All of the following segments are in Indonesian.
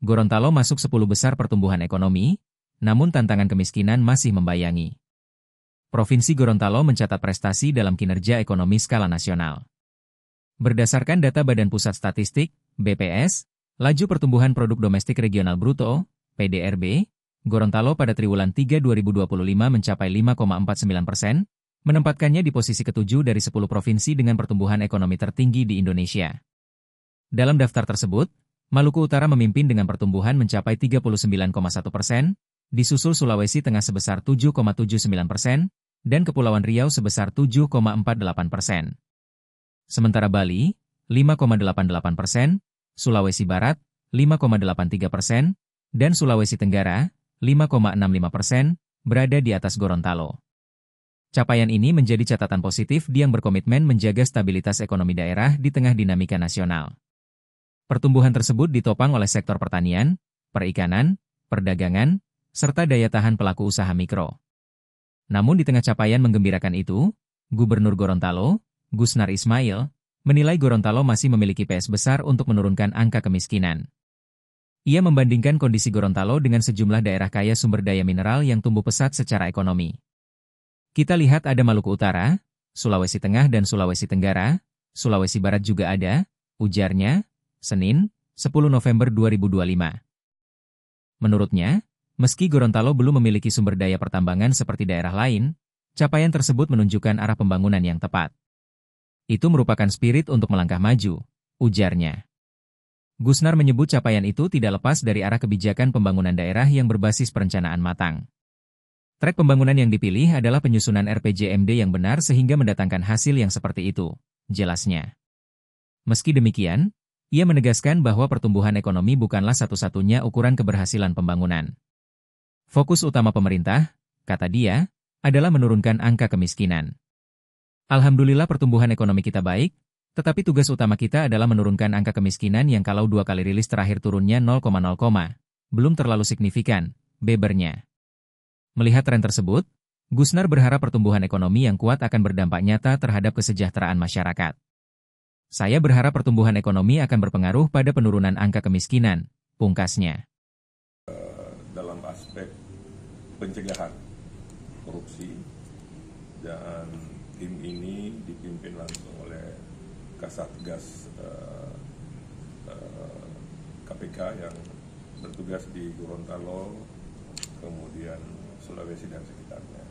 Gorontalo masuk 10 besar pertumbuhan ekonomi, namun tantangan kemiskinan masih membayangi. Provinsi Gorontalo mencatat prestasi dalam kinerja ekonomi skala nasional. Berdasarkan data Badan Pusat Statistik, BPS, laju pertumbuhan produk domestik regional bruto, PDRB, Gorontalo pada triwulan 3 2025 mencapai 5,49%, menempatkannya di posisi ke-7 dari 10 provinsi dengan pertumbuhan ekonomi tertinggi di Indonesia. Dalam daftar tersebut, Maluku Utara memimpin dengan pertumbuhan mencapai 39,1%, disusul Sulawesi Tengah sebesar 7,79%, dan Kepulauan Riau sebesar 7,48%. Sementara Bali, 5,88%, Sulawesi Barat, 5,83%, dan Sulawesi Tenggara, 5,65%, berada di atas Gorontalo. Capaian ini menjadi catatan positif yang berkomitmen menjaga stabilitas ekonomi daerah di tengah dinamika nasional. Pertumbuhan tersebut ditopang oleh sektor pertanian, perikanan, perdagangan, serta daya tahan pelaku usaha mikro. Namun di tengah capaian menggembirakan itu, Gubernur Gorontalo, Gusnar Ismail, menilai Gorontalo masih memiliki PS besar untuk menurunkan angka kemiskinan. Ia membandingkan kondisi Gorontalo dengan sejumlah daerah kaya sumber daya mineral yang tumbuh pesat secara ekonomi. Kita lihat ada Maluku Utara, Sulawesi Tengah dan Sulawesi Tenggara, Sulawesi Barat juga ada, ujarnya, Senin, 10 November 2025. Menurutnya, meski Gorontalo belum memiliki sumber daya pertambangan seperti daerah lain, capaian tersebut menunjukkan arah pembangunan yang tepat. Itu merupakan spirit untuk melangkah maju, ujarnya. Gusnar menyebut capaian itu tidak lepas dari arah kebijakan pembangunan daerah yang berbasis perencanaan matang. Trek pembangunan yang dipilih adalah penyusunan RPJMD yang benar sehingga mendatangkan hasil yang seperti itu, jelasnya. Meski demikian, ia menegaskan bahwa pertumbuhan ekonomi bukanlah satu-satunya ukuran keberhasilan pembangunan. Fokus utama pemerintah, kata dia, adalah menurunkan angka kemiskinan. Alhamdulillah pertumbuhan ekonomi kita baik, tetapi tugas utama kita adalah menurunkan angka kemiskinan yang kalau 2 kali rilis terakhir turunnya 0,0, belum terlalu signifikan, bebernya. Melihat tren tersebut, Gusnar berharap pertumbuhan ekonomi yang kuat akan berdampak nyata terhadap kesejahteraan masyarakat. Saya berharap pertumbuhan ekonomi akan berpengaruh pada penurunan angka kemiskinan, pungkasnya. Dalam aspek pencegahan korupsi, dan tim ini dipimpin langsung oleh Kasatgas KPK yang bertugas di Gorontalo, kemudian Sulawesi dan sekitarnya.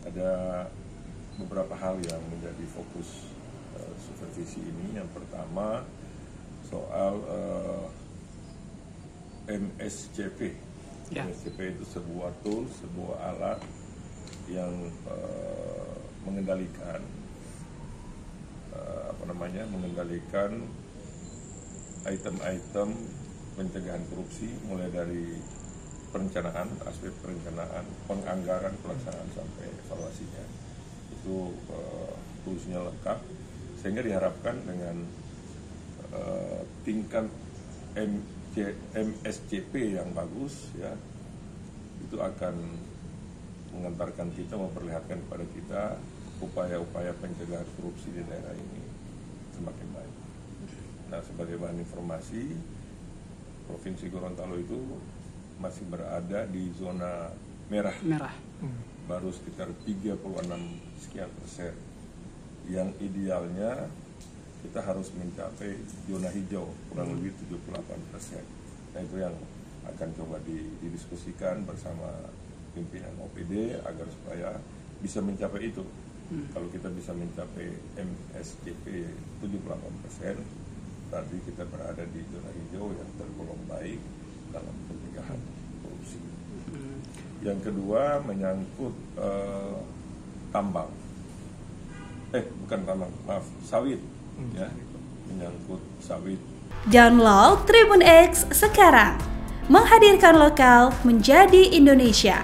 Ada beberapa hal yang menjadi fokus supervisi ini. Yang pertama soal MSCP. MSCP itu sebuah tool, sebuah alat yang mengendalikan mengendalikan item-item pencegahan korupsi, mulai dari perencanaan, aspek perencanaan, penganggaran, pelaksanaan sampai evaluasinya. Itu toolsnya lengkap, sehingga diharapkan dengan tingkat MSCP yang bagus, ya, itu akan mengantarkan kita, memperlihatkan kepada kita upaya-upaya pencegahan korupsi di daerah ini semakin baik. Nah, sebagai bahan informasi, Provinsi Gorontalo itu masih berada di zona merah. Baru sekitar 36 sekian persen. Yang idealnya kita harus mencapai zona hijau, kurang lebih 78%. Nah, itu yang akan coba didiskusikan bersama pimpinan OPD agar supaya bisa mencapai itu. Kalau kita bisa mencapai MSCP 78%, tadi kita berada di zona hijau yang tergolong baik dalam pencegahan korupsi. Yang kedua menyangkut tambang. Bukan tambang, maaf, sawit. Ya, menyangkut sawit. Download Tribun X sekarang, menghadirkan lokal menjadi Indonesia.